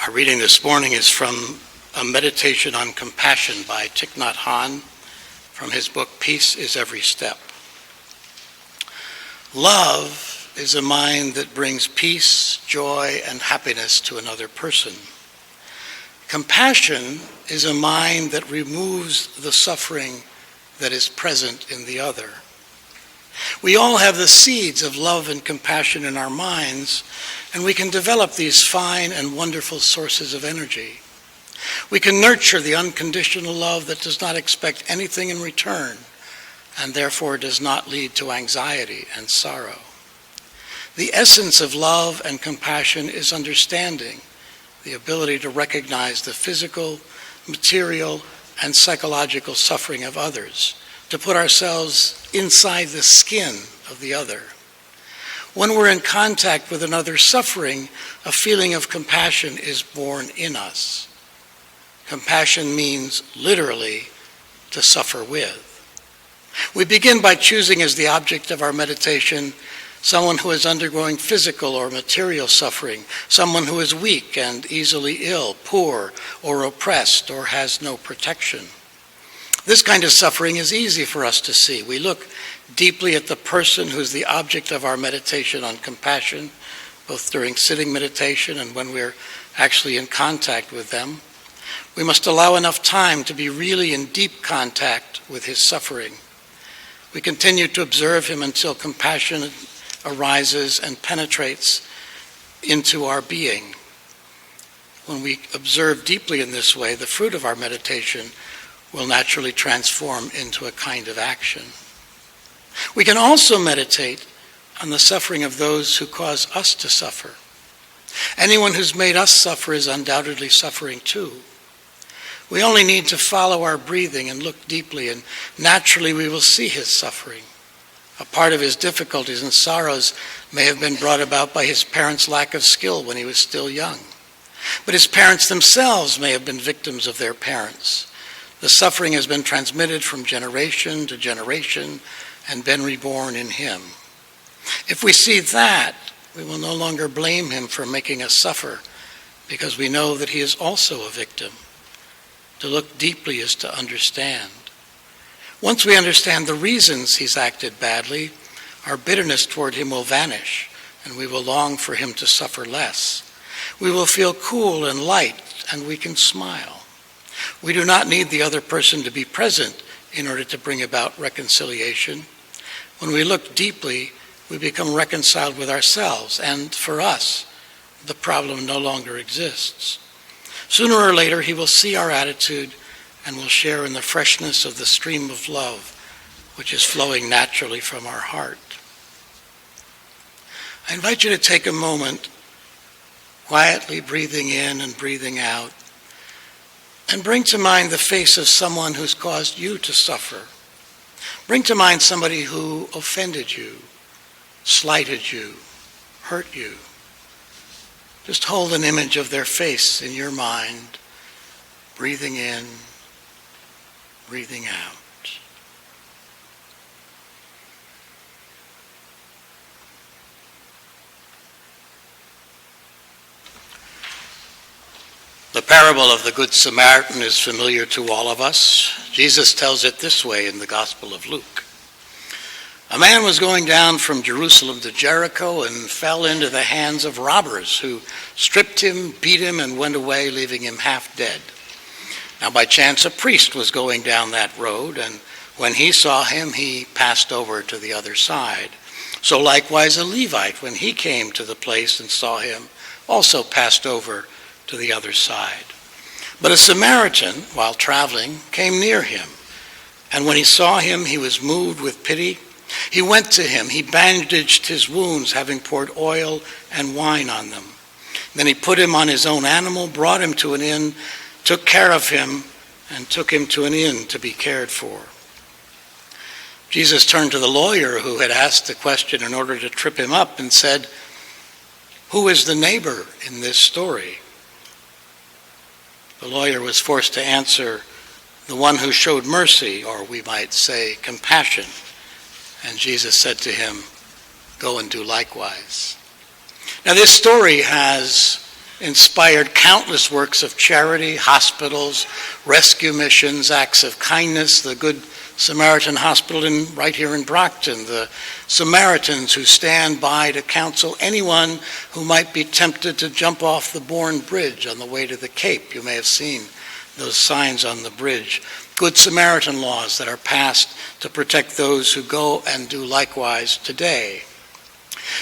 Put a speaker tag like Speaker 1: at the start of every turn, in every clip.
Speaker 1: Our reading this morning is from a meditation on compassion by Thich Nhat Hanh from his book, Peace is Every Step. Love is a mind that brings peace, joy, and happiness to another person. Compassion is a mind that removes the suffering that is present in the other. We all have the seeds of love and compassion in our minds, and we can develop these fine and wonderful sources of energy. We can nurture the unconditional love that does not expect anything in return, and therefore does not lead to anxiety and sorrow. The essence of love and compassion is understanding, the ability to recognize the physical, material, and psychological suffering of others, to put ourselves inside the skin of the other. When we're in contact with another's suffering, a feeling of compassion is born in us. Compassion means literally to suffer with. We begin by choosing as the object of our meditation someone who is undergoing physical or material suffering, someone who is weak and easily ill, poor or oppressed or has no protection. This kind of suffering is easy for us to see. We look deeply at the person who is the object of our meditation on compassion, both during sitting meditation and when we're actually in contact with them. We must allow enough time to be really in deep contact with his suffering. We continue to observe him until compassion arises and penetrates into our being. When we observe deeply in this way, the fruit of our meditation will naturally transform into a kind of action. We can also meditate on the suffering of those who cause us to suffer. Anyone who's made us suffer is undoubtedly suffering too. We only need to follow our breathing and look deeply, and naturally we will see his suffering. A part of his difficulties and sorrows may have been brought about by his parents' lack of skill when he was still young. But his parents themselves may have been victims of their parents. The suffering has been transmitted from generation to generation and been reborn in him. If we see that, we will no longer blame him for making us suffer, because we know that he is also a victim. To look deeply is to understand. Once we understand the reasons he's acted badly, our bitterness toward him will vanish, and we will long for him to suffer less. We will feel cool and light, and we can smile. We do not need the other person to be present in order to bring about reconciliation. When we look deeply, we become reconciled with ourselves, and for us, the problem no longer exists. Sooner or later, he will see our attitude and will share in the freshness of the stream of love which is flowing naturally from our heart. I invite you to take a moment, quietly breathing in and breathing out, and bring to mind the face of someone who's caused you to suffer. Bring to mind somebody who offended you, slighted you, hurt you. Just hold an image of their face in your mind, breathing in, breathing out. The parable of the Good Samaritan is familiar to all of us. Jesus tells it this way in the Gospel of Luke. A man was going down from Jerusalem to Jericho and fell into the hands of robbers who stripped him, beat him, and went away, leaving him half dead. Now by chance a priest was going down that road, and when he saw him, he passed over to the other side. So likewise a Levite, when he came to the place and saw him, also passed over to the other side. But a Samaritan, while traveling, came near him, and when he saw him, he was moved with pity. He went to him, he bandaged his wounds, having poured oil and wine on them. Then he put him on his own animal, brought him to an inn, took care of him, and took him to an inn to be cared for. Jesus turned to the lawyer who had asked the question in order to trip him up and said, "Who is the neighbor in this story?" The lawyer was forced to answer, "The one who showed mercy," or we might say compassion. And Jesus said to him, "Go and do likewise." Now this story has inspired countless works of charity, hospitals, rescue missions, acts of kindness, the Good Samaritan Hospital right here in Brockton, the Samaritans who stand by to counsel anyone who might be tempted to jump off the Bourne Bridge on the way to the Cape. You may have seen those signs on the bridge. Good Samaritan laws that are passed to protect those who go and do likewise today.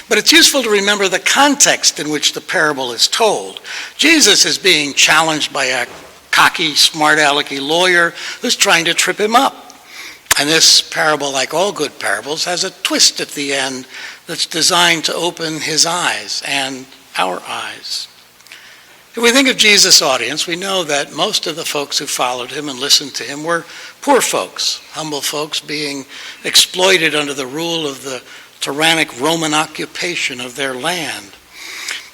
Speaker 1: But it's useful to remember the context in which the parable is told. Jesus is being challenged by a cocky, smart-alecky lawyer who's trying to trip him up. And this parable, like all good parables, has a twist at the end that's designed to open his eyes and our eyes. If we think of Jesus' audience, we know that most of the folks who followed him and listened to him were poor folks, humble folks being exploited under the rule of the tyrannic Roman occupation of their land.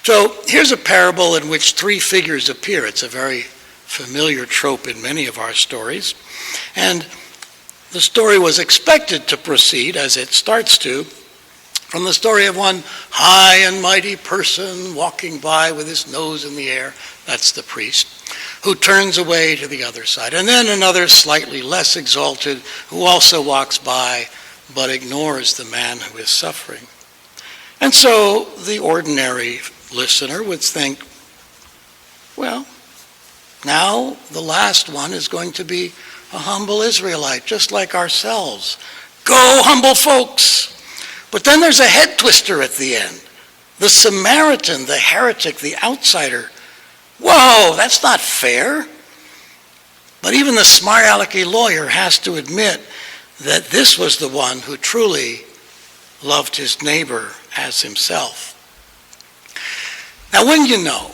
Speaker 1: So here's a parable in which three figures appear. It's a very familiar trope in many of our stories. And the story was expected to proceed, as it starts to, from the story of one high and mighty person walking by with his nose in the air, that's the priest, who turns away to the other side. And then another slightly less exalted who also walks by but ignores the man who is suffering. And so the ordinary listener would think, well, now the last one is going to be a humble Israelite, just like ourselves. Go, humble folks! But then there's a head twister at the end. The Samaritan, the heretic, the outsider. Whoa, that's not fair. But even the smart-alecky lawyer has to admit that this was the one who truly loved his neighbor as himself. Now, wouldn't you know,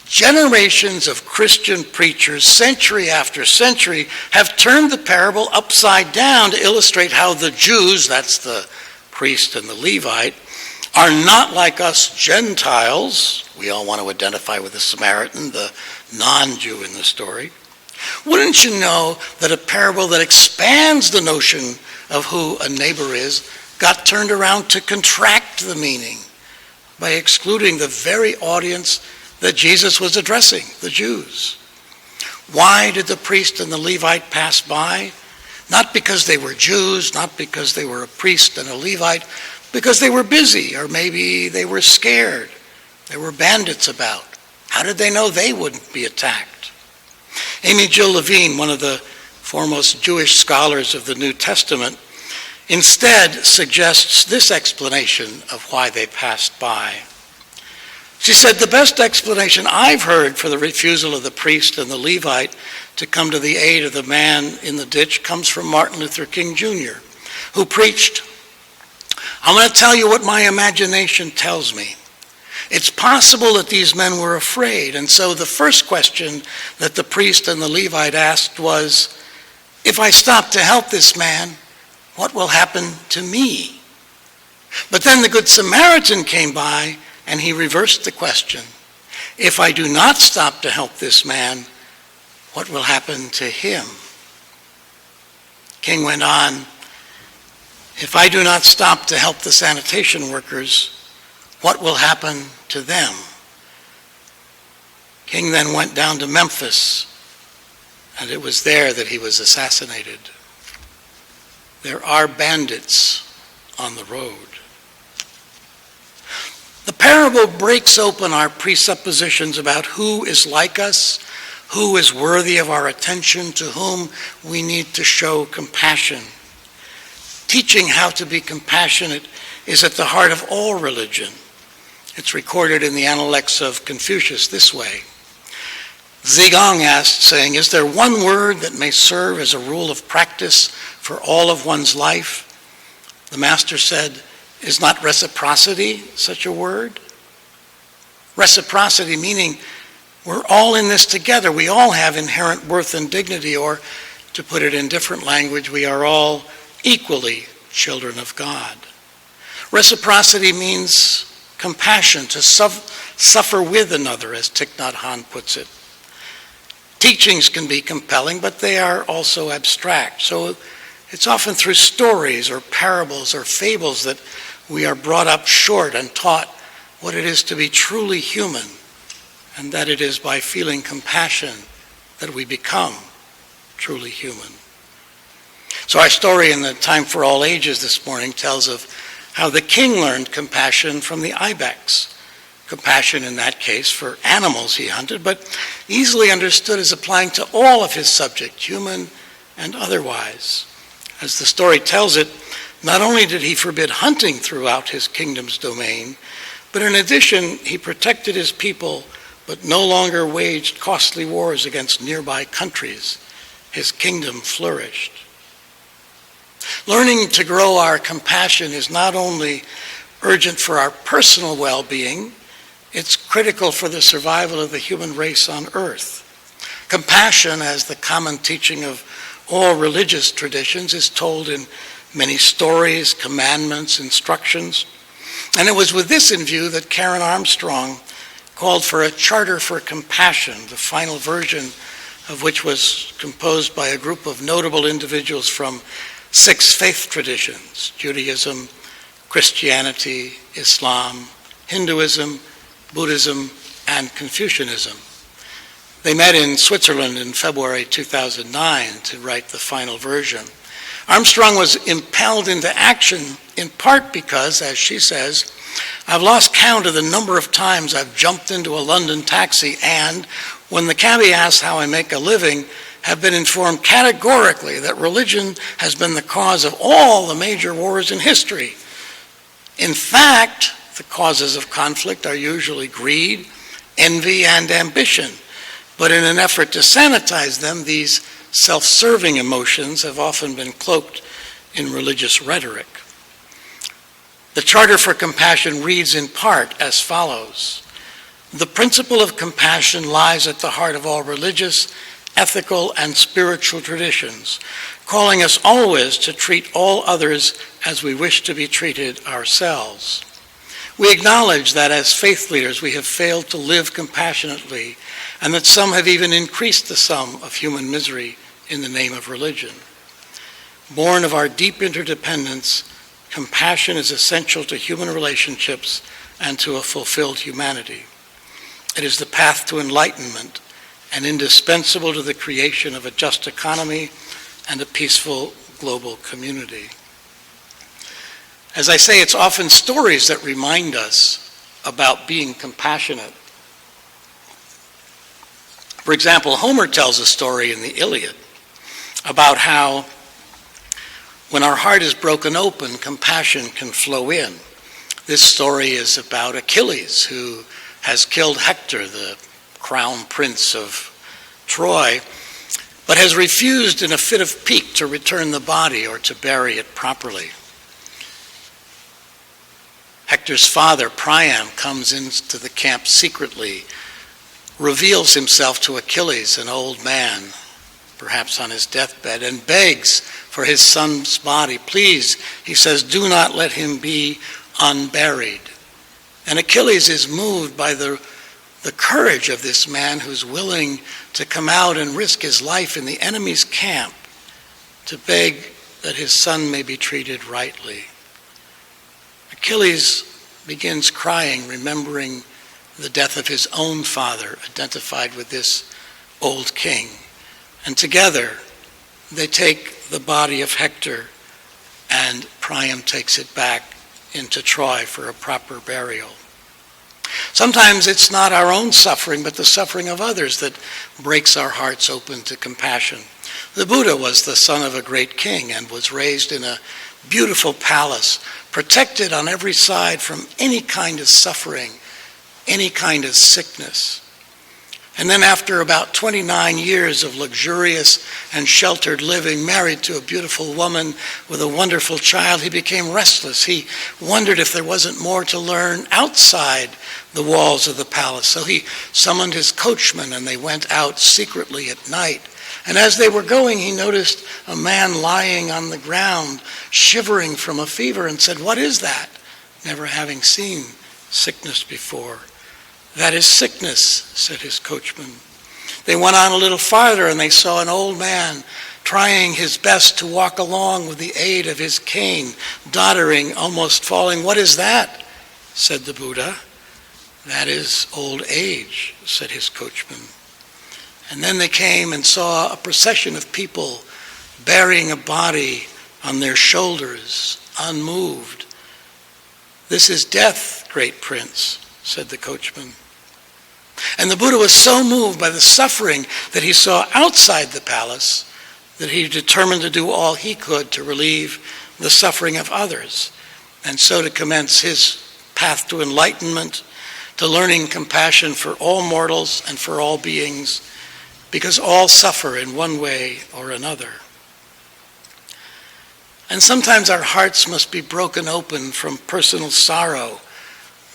Speaker 1: generations of Christian preachers, century after century, have turned the parable upside down to illustrate how the Jews, that's the priest and the Levite, are not like us Gentiles. We all want to identify with the Samaritan, the non-Jew in the story. Wouldn't you know that a parable that expands the notion of who a neighbor is got turned around to contract the meaning by excluding the very audience that Jesus was addressing, the Jews? Why did the priest and the Levite pass by? Not because they were Jews, not because they were a priest and a Levite, because they were busy, or maybe they were scared. There were bandits about. How did they know they wouldn't be attacked? Amy Jill Levine, one of the foremost Jewish scholars of the New Testament, instead suggests this explanation of why they passed by. She said, the best explanation I've heard for the refusal of the priest and the Levite to come to the aid of the man in the ditch comes from Martin Luther King Jr., who preached, I'm going to tell you what my imagination tells me. It's possible that these men were afraid, and so the first question that the priest and the Levite asked was, if I stop to help this man, what will happen to me? But then the Good Samaritan came by, and he reversed the question. If I do not stop to help this man, what will happen to him? King went on, if I do not stop to help the sanitation workers, what will happen to them? King then went down to Memphis, and it was there that he was assassinated. There are bandits on the road. The parable breaks open our presuppositions about who is like us, who is worthy of our attention, to whom we need to show compassion. Teaching how to be compassionate is at the heart of all religion. It's recorded in the Analects of Confucius this way. Zigong asked, saying, is there one word that may serve as a rule of practice for all of one's life? The master said, is not reciprocity such a word? Reciprocity meaning we're all in this together. We all have inherent worth and dignity, or to put it in different language, we are all equally children of God. Reciprocity means compassion, to suffer with another, as Thich Nhat Hanh puts it. Teachings can be compelling, but they are also abstract. So it's often through stories or parables or fables that we are brought up short and taught what it is to be truly human and that it is by feeling compassion that we become truly human. So our story in the Time for All Ages this morning tells of how the king learned compassion from the ibex. Compassion in that case for animals he hunted, but easily understood as applying to all of his subject, human and otherwise. As the story tells it, not only did he forbid hunting throughout his kingdom's domain, but in addition, he protected his people, but no longer waged costly wars against nearby countries. His kingdom flourished. Learning to grow our compassion is not only urgent for our personal well-being, it's critical for the survival of the human race on earth. Compassion, as the common teaching of all religious traditions, is told in many stories, commandments, instructions. And it was with this in view that Karen Armstrong called for a charter for compassion, the final version of which was composed by a group of notable individuals from 6 faith traditions: Judaism, Christianity, Islam, Hinduism, Buddhism, and Confucianism. They met in Switzerland in February 2009 to write the final version. Armstrong was impelled into action in part because, as she says, I've lost count of the number of times I've jumped into a London taxi and, when the cabbie asks how I make a living, have been informed categorically that religion has been the cause of all the major wars in history. In fact, the causes of conflict are usually greed, envy, and ambition. But in an effort to sanitize them, these self-serving emotions have often been cloaked in religious rhetoric. The Charter for Compassion reads in part as follows: the principle of compassion lies at the heart of all religious, ethical, and spiritual traditions, calling us always to treat all others as we wish to be treated ourselves. We acknowledge that as faith leaders we have failed to live compassionately, and that some have even increased the sum of human misery in the name of religion. Born of our deep interdependence, compassion is essential to human relationships and to a fulfilled humanity. It is the path to enlightenment and indispensable to the creation of a just economy and a peaceful global community. As I say, it's often stories that remind us about being compassionate. For example, Homer tells a story in the Iliad about how when our heart is broken open, compassion can flow in. This story is about Achilles, who has killed Hector, the crown prince of Troy, but has refused in a fit of pique to return the body or to bury it properly. Hector's father, Priam, comes into the camp secretly, reveals himself to Achilles, an old man, perhaps on his deathbed, and begs for his son's body. Please, he says, do not let him be unburied. And Achilles is moved by the courage of this man who's willing to come out and risk his life in the enemy's camp to beg that his son may be treated rightly. Achilles begins crying, remembering the death of his own father, identified with this old king. And together, they take the body of Hector, and Priam takes it back into Troy for a proper burial. Sometimes it's not our own suffering, but the suffering of others that breaks our hearts open to compassion. The Buddha was the son of a great king and was raised in a beautiful palace, protected on every side from any kind of suffering, any kind of sickness. And then after about 29 years of luxurious and sheltered living, married to a beautiful woman with a wonderful child, he became restless. He wondered if there wasn't more to learn outside the walls of the palace. So he summoned his coachman and they went out secretly at night. And as they were going, he noticed a man lying on the ground, shivering from a fever, and said, "What is that?" Never having seen sickness before. "That is sickness," said his coachman. They went on a little farther and they saw an old man trying his best to walk along with the aid of his cane, doddering, almost falling. "What is that?" said the Buddha. "That is old age," said his coachman. And then they came and saw a procession of people bearing a body on their shoulders, unmoved. "This is death, great prince," said the coachman. And the Buddha was so moved by the suffering that he saw outside the palace that he determined to do all he could to relieve the suffering of others, and so to commence his path to enlightenment, to learning compassion for all mortals and for all beings, because all suffer in one way or another. And sometimes our hearts must be broken open from personal sorrow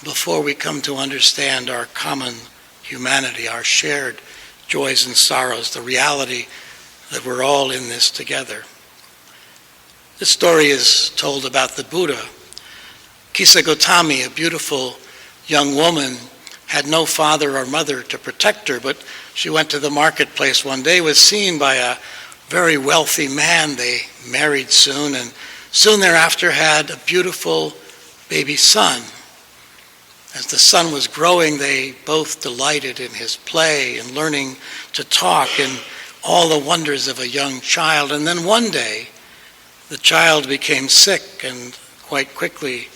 Speaker 1: before we come to understand our common humanity, our shared joys and sorrows, the reality that we're all in this together. This story is told about the Buddha. Kisa Gotami, a beautiful young woman, had no father or mother to protect her, but she went to the marketplace one day, was seen by a very wealthy man. They married soon, and soon thereafter had a beautiful baby son. As the son was growing, they both delighted in his play and learning to talk and all the wonders of a young child. And then one day, the child became sick and quite quickly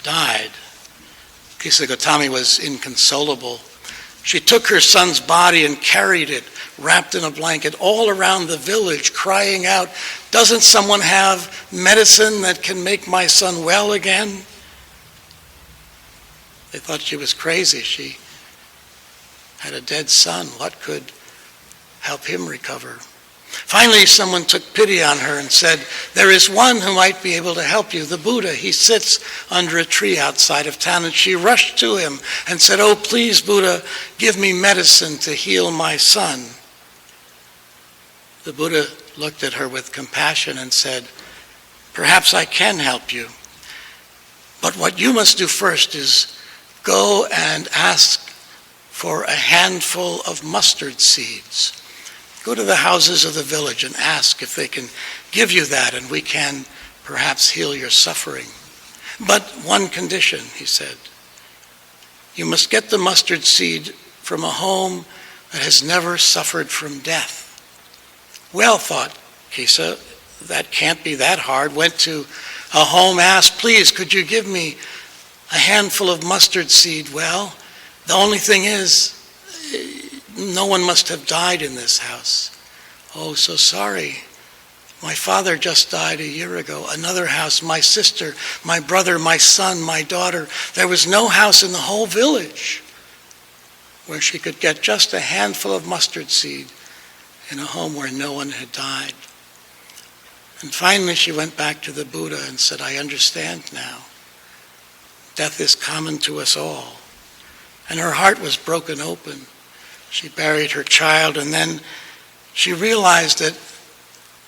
Speaker 1: died. Kisa Gotami was inconsolable. She took her son's body and carried it, wrapped in a blanket, all around the village, crying out, "Doesn't someone have medicine that can make my son well again?" They thought she was crazy. She had a dead son. What could help him recover? Finally, someone took pity on her and said, "There is one who might be able to help you, the Buddha. He sits under a tree outside of town." And she rushed to him and said, "Oh, please, Buddha, give me medicine to heal my son." The Buddha looked at her with compassion and said, "Perhaps I can help you. But what you must do first is go and ask for a handful of mustard seeds. Go to the houses of the village and ask if they can give you that, and we can perhaps heal your suffering. But one condition," he said. "You must get the mustard seed from a home that has never suffered from death." Well, thought Kisa, that can't be that hard. Went to a home, asked, "Please, could you give me a handful of mustard seed?" "Well, the only thing is, no one must have died in this house." "Oh, so sorry. My father just died a year ago." "Another house, my sister, my brother, my son, my daughter." There was no house in the whole village where she could get just a handful of mustard seed in a home where no one had died. And finally she went back to the Buddha and said, "I understand now. Death is common to us all." And her heart was broken open. She buried her child, and then she realized that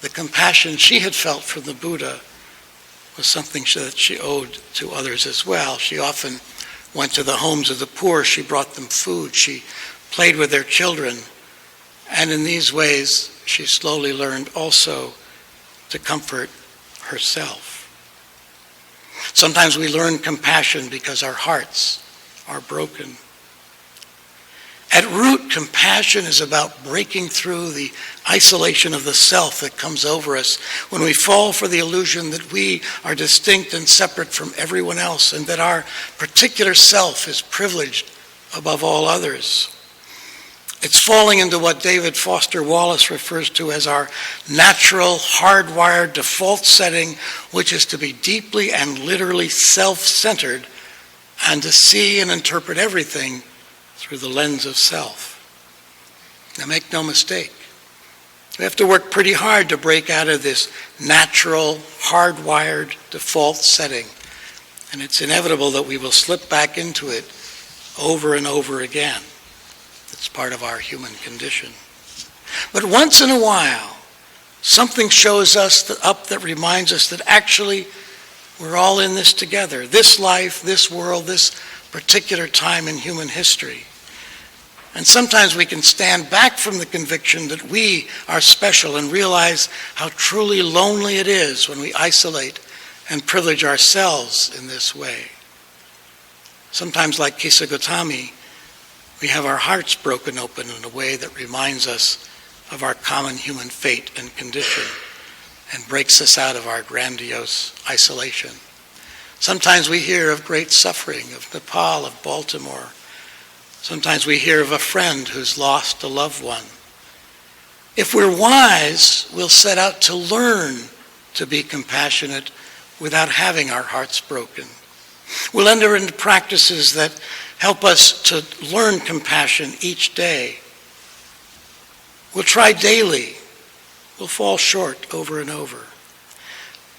Speaker 1: the compassion she had felt for the Buddha was something that she owed to others as well. She often went to the homes of the poor. She brought them food. She played with their children. And in these ways, she slowly learned also to comfort herself. Sometimes we learn compassion because our hearts are broken. At root, compassion is about breaking through the isolation of the self that comes over us when we fall for the illusion that we are distinct and separate from everyone else, and that our particular self is privileged above all others. It's falling into what David Foster Wallace refers to as our natural, hardwired default setting, which is to be deeply and literally self-centered and to see and interpret everything through the lens of self. Now, make no mistake, we have to work pretty hard to break out of this natural, hardwired default setting. And it's inevitable that we will slip back into it over and over again. It's part of our human condition. But once in a while, something shows us up that reminds us that actually we're all in this together. This life, this world, this particular time in human history. And sometimes we can stand back from the conviction that we are special and realize how truly lonely it is when we isolate and privilege ourselves in this way. Sometimes, like Kisagotami, we have our hearts broken open in a way that reminds us of our common human fate and condition and breaks us out of our grandiose isolation. Sometimes we hear of great suffering, of Nepal, of Baltimore. Sometimes we hear of a friend who's lost a loved one. If we're wise, we'll set out to learn to be compassionate without having our hearts broken. We'll enter into practices that help us to learn compassion each day. We'll try daily. We'll fall short over and over.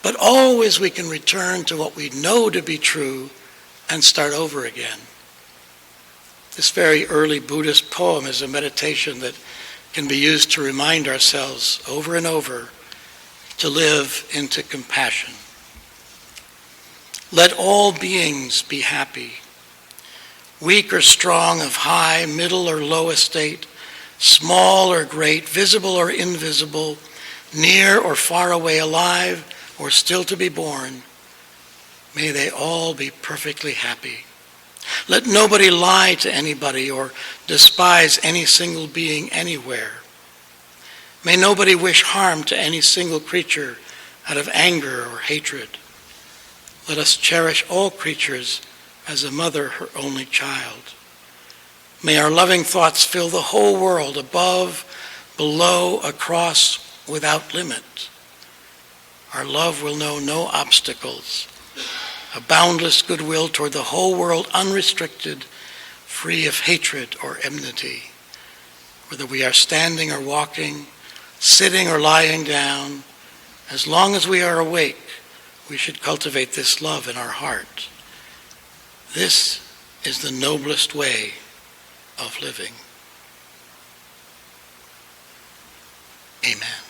Speaker 1: But always we can return to what we know to be true and start over again. This very early Buddhist poem is a meditation that can be used to remind ourselves over and over to live into compassion. Let all beings be happy, weak or strong, of high, middle, or low estate, small or great, visible or invisible, near or far away, alive or still to be born. May they all be perfectly happy. Let nobody lie to anybody or despise any single being anywhere. May nobody wish harm to any single creature out of anger or hatred. Let us cherish all creatures as a mother her only child. May our loving thoughts fill the whole world, above, below, across, without limit. Our love will know no obstacles. A boundless goodwill toward the whole world, unrestricted, free of hatred or enmity. Whether we are standing or walking, sitting or lying down, as long as we are awake, we should cultivate this love in our heart. This is the noblest way of living. Amen.